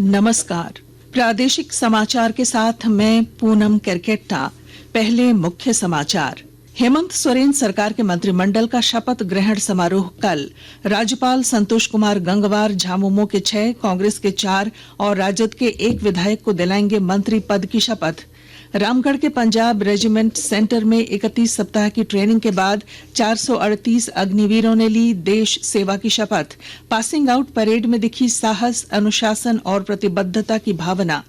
नमस्कार। प्रादेशिक समाचार के साथ मैं पूनम करकेट्टा। पहले मुख्य समाचार। हेमंत सोरेन सरकार के मंत्रिमंडल का शपथ ग्रहण समारोह कल। राज्यपाल संतोष कुमार गंगवार झामुमो के 6, कांग्रेस के 4 और राजद के 1 विधायक को दिलाएंगे मंत्री पद की शपथ। रामगढ़ के पंजाब रेजिमेंट सेंटर में 31 सप्ताह की ट्रेनिंग के बाद 438 अग्निवीरों ने ली देश सेवा की शपथ। पासिंग आउट परेड में दिखी साहस, अनुशासन और प्रतिबद्धता की भावना।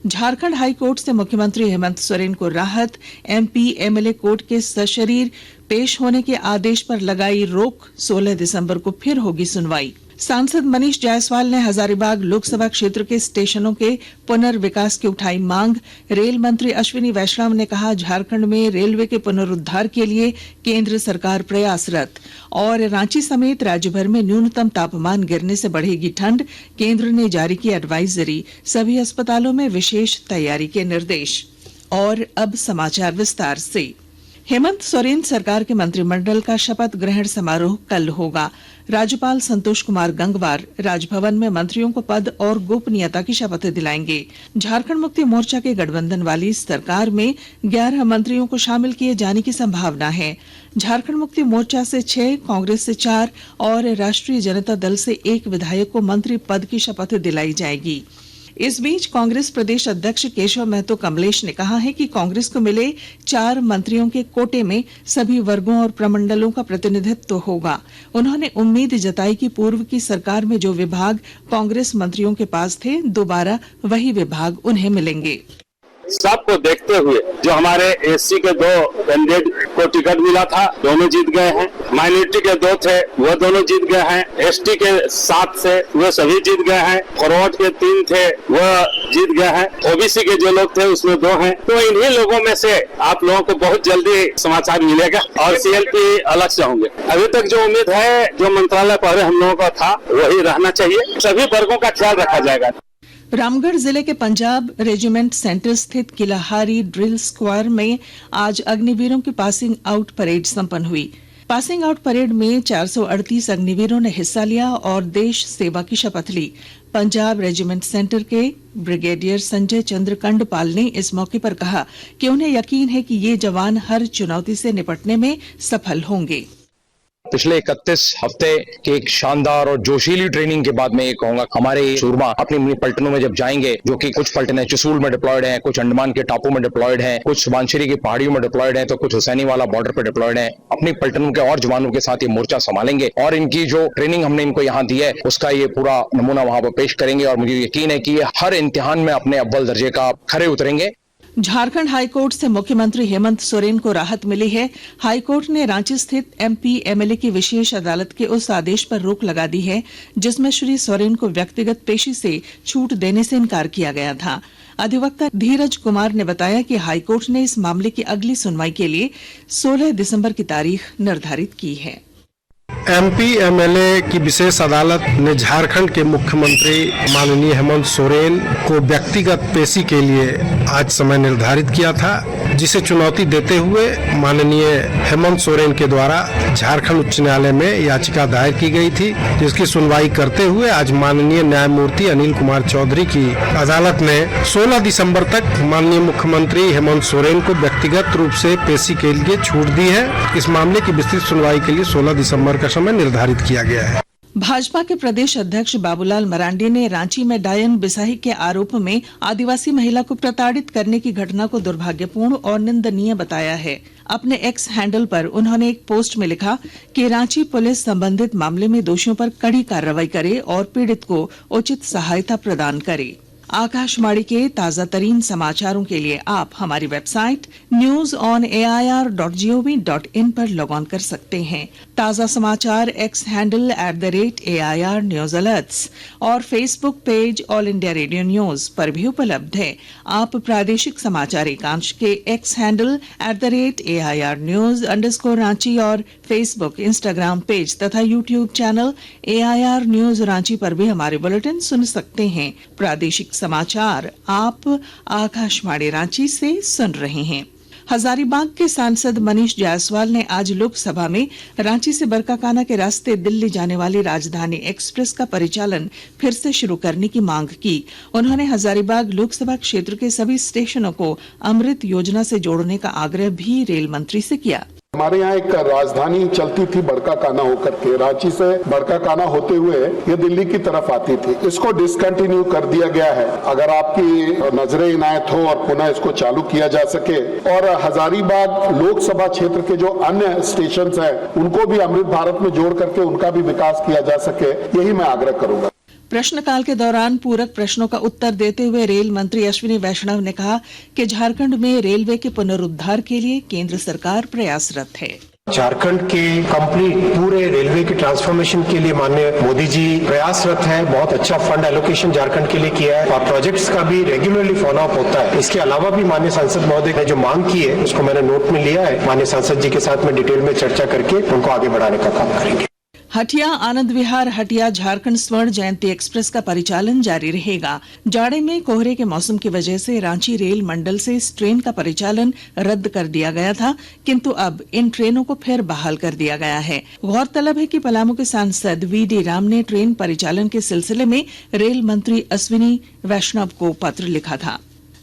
झारखंड हाई कोर्ट से मुख्यमंत्री हेमंत सोरेन को राहत। एमपी एमएलए कोर्ट के सशरीर पेश होने के आदेश पर लगाई रोक। 16 दिसंबर को फिर होगी सुनवाई। सांसद मनीष जायसवाल ने हजारीबाग लोकसभा क्षेत्र के स्टेशनों के पुनर्विकास की उठाई मांग। रेल मंत्री अश्विनी वैष्णव ने कहा, झारखंड में रेलवे के पुनरुद्धार के लिए केंद्र सरकार प्रयासरत। और रांची समेत राज्य भर में न्यूनतम तापमान गिरने से बढ़ेगी ठंड। केंद्र ने जारी की एडवाइजरी। सभी अस्पतालों में विशेष तैयारी के निर्देश। और अब समाचार विस्तार से। हेमंत सोरेन सरकार के मंत्रिमंडल का शपथ ग्रहण समारोह कल होगा। राज्यपाल संतोष कुमार गंगवार राजभवन में मंत्रियों को पद और गोपनीयता की शपथ दिलाएंगे। झारखंड मुक्ति मोर्चा के गठबंधन वाली सरकार में 11 मंत्रियों को शामिल किए जाने की संभावना है। झारखंड मुक्ति मोर्चा से 6, कांग्रेस से 4 और राष्ट्रीय जनता दल से 1 विधायक को मंत्री पद की शपथ दिलाई जाएगी। इस बीच कांग्रेस प्रदेश अध्यक्ष केशव महतो कमलेश ने कहा है कि कांग्रेस को मिले 4 मंत्रियों के कोटे में सभी वर्गों और प्रमंडलों का प्रतिनिधित्व होगा। उन्होंने उम्मीद जताई कि पूर्व की सरकार में जो विभाग कांग्रेस मंत्रियों के पास थे, दोबारा वही विभाग उन्हें मिलेंगे। सबको देखते हुए जो हमारे एससी के 2 कैंडिडेट को टिकट मिला था, दोनों जीत गए हैं। माइनॉरिटी के 2 थे, वो दोनों जीत गए हैं। एसटी के 7 से वो सभी जीत गए हैं। फॉरवर्ड के 3 थे, वो जीत गए हैं। ओबीसी के जो लोग थे उसमें 2 हैं। तो इन्हीं लोगों में से आप लोगों को बहुत जल्दी समाचार मिलेगा और सीएलपी अलग से होंगे। अभी तक जो उम्मीद है, जो मंत्रालय पहले हम लोगों का था वही रहना चाहिए। सभी वर्गों का ख्याल रखा जाएगा। रामगढ़ जिले के पंजाब रेजिमेंट सेंटर स्थित किलाहारी ड्रिल स्क्वायर में आज अग्निवीरों की पासिंग आउट परेड संपन्न हुई। पासिंग आउट परेड में 438 अग्निवीरों ने हिस्सा लिया और देश सेवा की शपथ ली। पंजाब रेजिमेंट सेंटर के ब्रिगेडियर संजय चंद्र कंडपाल ने इस मौके पर कहा कि उन्हें यकीन है कि ये जवान हर चुनौती से निपटने में सफल होंगे। पिछले 31 हफ्ते की एक शानदार और जोशीली ट्रेनिंग के बाद मैं ये कहूंगा, हमारे सूरमा अपनी पलटनों में जब जाएंगे, जो कि कुछ पलटनें चुसूल में डिप्लॉयड हैं, कुछ अंडमान के टापू में डिप्लॉयड हैं, कुछ सुबानसिरी की पहाड़ियों में डिप्लॉयड हैं, तो कुछ हुसैनी वाला बॉर्डर पर डिप्लॉयड हैं। अपनी पलटनों के और जवानों के साथ ये मोर्चा संभालेंगे और इनकी जो ट्रेनिंग हमने इनको यहाँ दी है उसका ये पूरा नमूना वहां पर पेश करेंगे और मुझे यकीन है कि ये हर इम्तिहान में अपने अव्वल दर्जे का खरे उतरेंगे। झारखंड हाईकोर्ट से मुख्यमंत्री हेमंत सोरेन को राहत मिली है। हाईकोर्ट ने रांची स्थित एमपी एमएलए की विशेष अदालत के उस आदेश पर रोक लगा दी है जिसमें श्री सोरेन को व्यक्तिगत पेशी से छूट देने से इनकार किया गया था। अधिवक्ता धीरज कुमार ने बताया कि हाईकोर्ट ने इस मामले की अगली सुनवाई के लिए 16 दिसंबर की तारीख निर्धारित की है। एमपी एमएलए की विशेष अदालत ने झारखंड के मुख्यमंत्री माननीय हेमंत सोरेन को व्यक्तिगत पेशी के लिए आज समय निर्धारित किया था, जिसे चुनौती देते हुए माननीय हेमंत सोरेन के द्वारा झारखंड उच्च न्यायालय में याचिका दायर की गई थी, जिसकी सुनवाई करते हुए आज माननीय न्यायमूर्ति अनिल कुमार चौधरी की अदालत ने 16 दिसंबर तक माननीय मुख्यमंत्री हेमंत सोरेन को व्यक्तिगत रूप से पेशी के लिए छूट दी है। इस मामले की विस्तृत सुनवाई के लिए 16 दिसंबर का समय निर्धारित किया गया है। भाजपा के प्रदेश अध्यक्ष बाबूलाल मरांडी ने रांची में डायन बिसाही के आरोप में आदिवासी महिला को प्रताड़ित करने की घटना को दुर्भाग्यपूर्ण और निंदनीय बताया है। अपने एक्स हैंडल पर उन्होंने एक पोस्ट में लिखा कि रांची पुलिस संबंधित मामले में दोषियों पर कड़ी कार्रवाई करे और पीड़ित को उचित सहायता प्रदान करे। आकाशवाणी के ताजा तरीन समाचारों के लिए आप हमारी वेबसाइट news.air.gov.in पर लॉग ऑन कर सकते हैं। ताजा समाचार X handle @AIR news alerts और Facebook page All India Radio News पर भी उपलब्ध है। आप प्रादेशिक समाचार एकांश के X handle @AIR news _Ranchi और फेसबुक, इंस्टाग्राम पेज तथा YouTube channel AIR news Ranchi पर भी हमारे बुलेटिन सुन सकते हैं। प्रादेशिक समाचार आप आकाशवाणी रांची से सुन रहे हैं। हजारीबाग के सांसद मनीष जायसवाल ने आज लोकसभा में रांची से बरकाकाना के रास्ते दिल्ली जाने वाली राजधानी एक्सप्रेस का परिचालन फिर से शुरू करने की मांग की। उन्होंने हजारीबाग लोकसभा क्षेत्र के सभी स्टेशनों को अमृत योजना से जोड़ने का आग्रह भी रेल मंत्री से किया। हमारे यहाँ एक राजधानी चलती थी बरकाकाना होकर के, रांची से बरकाकाना होते हुए ये दिल्ली की तरफ आती थी। इसको डिसकंटिन्यू कर दिया गया है। अगर आपकी नजरें इनायत हो और पुनः इसको चालू किया जा सके और हजारीबाग लोकसभा क्षेत्र के जो अन्य स्टेशन हैं उनको भी अमृत भारत में जोड़ करके उनका भी विकास किया जा सके, यही मैं आग्रह करूंगा। प्रश्नकाल के दौरान पूरक प्रश्नों का उत्तर देते हुए रेल मंत्री अश्विनी वैष्णव ने कहा कि झारखंड में रेलवे के पुनरुद्धार के लिए केंद्र सरकार प्रयासरत है। झारखंड के कंप्लीट पूरे रेलवे के ट्रांसफॉर्मेशन के लिए माननीय मोदी जी प्रयासरत है। बहुत अच्छा फंड एलोकेशन झारखंड के लिए किया है और प्रोजेक्ट्स का भी रेगुलरली फॉलो अप होता है। इसके अलावा भी माननीय सांसद महोदय ने जो मांग की है उसको मैंने नोट में लिया है। माननीय सांसद जी के साथ में डिटेल में चर्चा करके उनको आगे बढ़ाने का काम करेंगे। हटिया आनंद विहार हटिया झारखंड स्वर्ण जयंती एक्सप्रेस का परिचालन जारी रहेगा। जाड़े में कोहरे के मौसम की वजह से रांची रेल मंडल से इस ट्रेन का परिचालन रद्द कर दिया गया था, किंतु अब इन ट्रेनों को फिर बहाल कर दिया गया है। गौरतलब है कि पलामू के सांसद वीडी राम ने ट्रेन परिचालन के सिलसिले में रेल मंत्री अश्विनी वैष्णव को पत्र लिखा था।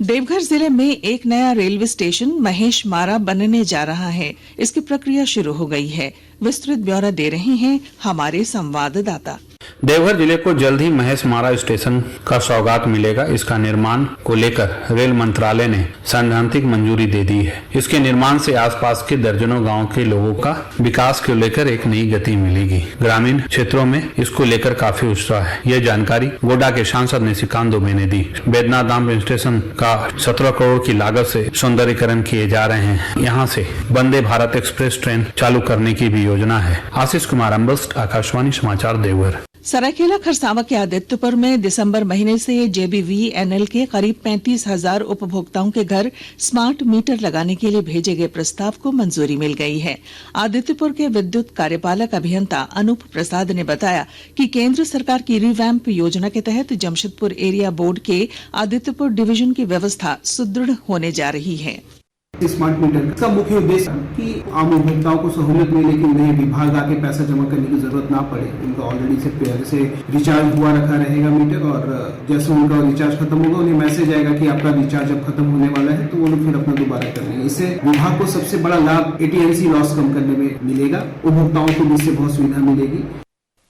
देवघर जिले में एक नया रेलवे स्टेशन महेश मारा बनने जा रहा है। इसकी प्रक्रिया शुरू हो गई है। विस्तृत ब्यौरा दे रहे हैं हमारे संवाददाता। देवघर जिले को जल्द ही महेश मारा स्टेशन का सौगात मिलेगा। इसका निर्माण को लेकर रेल मंत्रालय ने सैद्धांतिक मंजूरी दे दी है। इसके निर्माण से आसपास के दर्जनों गांव के लोगों का विकास को लेकर एक नई गति मिलेगी। ग्रामीण क्षेत्रों में इसको लेकर काफी उत्साह है। यह जानकारी गोड्डा के सांसद निशिकांत दुबे ने दी। बैद्यनाथ धाम स्टेशन का 17 करोड़ की लागत से सौंदर्यीकरण किए जा रहे हैं। यहाँ से वंदे भारत एक्सप्रेस ट्रेन चालू करने की भी योजना है। आशीष कुमार अम्बस्ट, आकाशवाणी समाचार, देवघर। सरायकेला खरसावा के आदित्यपुर में दिसंबर महीने से JBVNL के करीब 35,000 उपभोक्ताओं के घर स्मार्ट मीटर लगाने के लिए भेजे गए प्रस्ताव को मंजूरी मिल गई है। आदित्यपुर के विद्युत कार्यपालक अभियंता अनूप प्रसाद ने बताया कि केंद्र सरकार की रिवैम्प योजना के तहत जमशेदपुर एरिया बोर्ड के आदित्यपुर डिवीजन की व्यवस्था सुदृढ़ होने जा रही है। स्मार्ट मीटर का मुख्य उद्देश्य कि आम उपभोक्ताओं को सहूलियत मिले कि उन्हें विभाग आके पैसा जमा करने की जरूरत ना पड़े। उनका ऑलरेडी से पहले से रिचार्ज हुआ रखा रहेगा मीटर, और जैसे उनका रिचार्ज खत्म होगा उन्हें मैसेज आएगा कि आपका रिचार्ज अब खत्म होने वाला है, तो वो लोग फिर अपना दोबारा कर लेंगे। इससे विभाग को सबसे बड़ा लाभ AT&C लॉस कम करने में मिलेगा। उपभोक्ताओं को भी इससे बहुत सुविधा मिलेगी।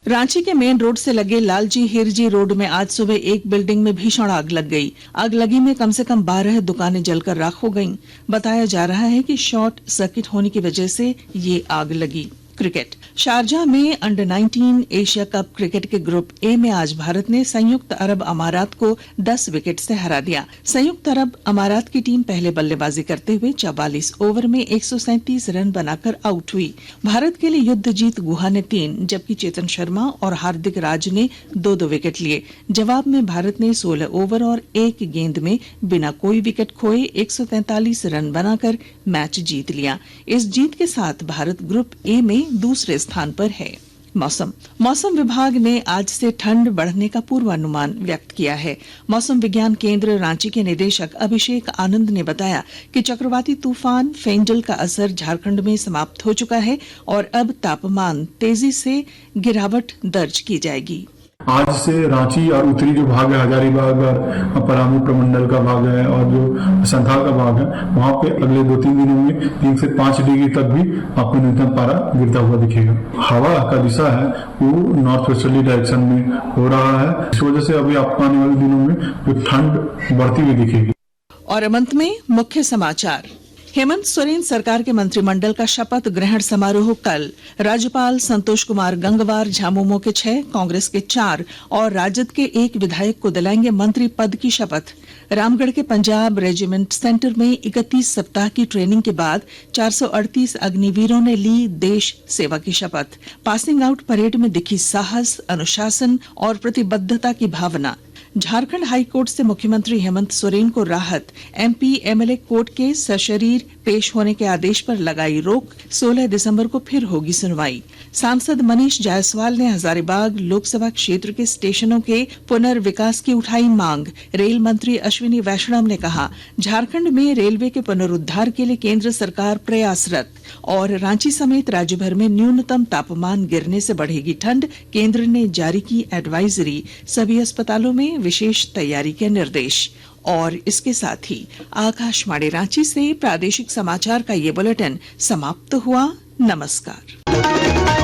रांची के मेन रोड से लगे लालजी हिरजी रोड में आज सुबह एक बिल्डिंग में भीषण आग लग गई। आग लगी में कम से कम 12 दुकानें जलकर राख हो गईं। बताया जा रहा है कि शॉर्ट सर्किट होने की वजह से ये आग लगी। क्रिकेट शारजाह में अंडर 19 एशिया कप क्रिकेट के ग्रुप ए में आज भारत ने संयुक्त अरब अमारात को 10 विकेट से हरा दिया। संयुक्त अरब अमारात की टीम पहले बल्लेबाजी करते हुए 44 ओवर में 137 रन बनाकर आउट हुई। भारत के लिए युद्धजीत गुहा ने 3 जबकि चेतन शर्मा और हार्दिक राज ने 2-2 विकेट लिए। जवाब में भारत ने 16 ओवर और 1 गेंद में बिना कोई विकेट खोए 143 रन बनाकर मैच जीत लिया। इस जीत के साथ भारत ग्रुप ए में दूसरे स्थान पर है। मौसम विभाग ने आज से ठंड बढ़ने का पूर्वानुमान व्यक्त किया है। मौसम विज्ञान केंद्र रांची के निदेशक अभिषेक आनंद ने बताया कि चक्रवाती तूफान फेंजल का असर झारखंड में समाप्त हो चुका है और अब तापमान तेजी से गिरावट दर्ज की जाएगी। आज से रांची और उत्तरी जो भाग है, हजारीबाग और पलामू प्रमंडल का भाग है और जो संथाल का भाग है, वहाँ पे अगले 2-3 दिनों में 3 से 5 डिग्री तक भी आपको न्यूनतम पारा गिरता हुआ दिखेगा। हवा का दिशा है वो नॉर्थ वेस्टर्ली डायरेक्शन में हो रहा है। इस वजह से अभी आपको आने वाले दिनों में जो ठंड बढ़ती हुई दिखेगी। और अंत में मुख्य समाचार। हेमंत सोरेन सरकार के मंत्रिमंडल का शपथ ग्रहण समारोह कल। राज्यपाल संतोष कुमार गंगवार झामुमो के 6, कांग्रेस के 4 और राजद के 1 विधायक को दिलाएंगे मंत्री पद की शपथ। रामगढ़ के पंजाब रेजिमेंट सेंटर में 31 सप्ताह की ट्रेनिंग के बाद 438 अग्निवीरों ने ली देश सेवा की शपथ। पासिंग आउट परेड में दिखी साहस, अनुशासन और प्रतिबद्धता की भावना। झारखंड हाई कोर्ट से मुख्यमंत्री हेमंत सोरेन को राहत। एमपी एमएलए कोर्ट के सशरीर पेश होने के आदेश पर लगाई रोक। 16 दिसंबर को फिर होगी सुनवाई। सांसद मनीष जायसवाल ने हजारीबाग लोकसभा क्षेत्र के स्टेशनों के पुनर्विकास की उठाई मांग। रेल मंत्री अश्विनी वैष्णव ने कहा, झारखंड में रेलवे के पुनरुद्धार के लिए केंद्र सरकार प्रयासरत। और रांची समेत राज्य भर में न्यूनतम तापमान गिरने से बढ़ेगी ठंड। केंद्र ने जारी की एडवाइजरी। सभी अस्पतालों में विशेष तैयारी के निर्देश। और इसके साथ ही आकाशवाणी रांची से प्रादेशिक समाचार का ये बुलेटिन समाप्त हुआ। नमस्कार।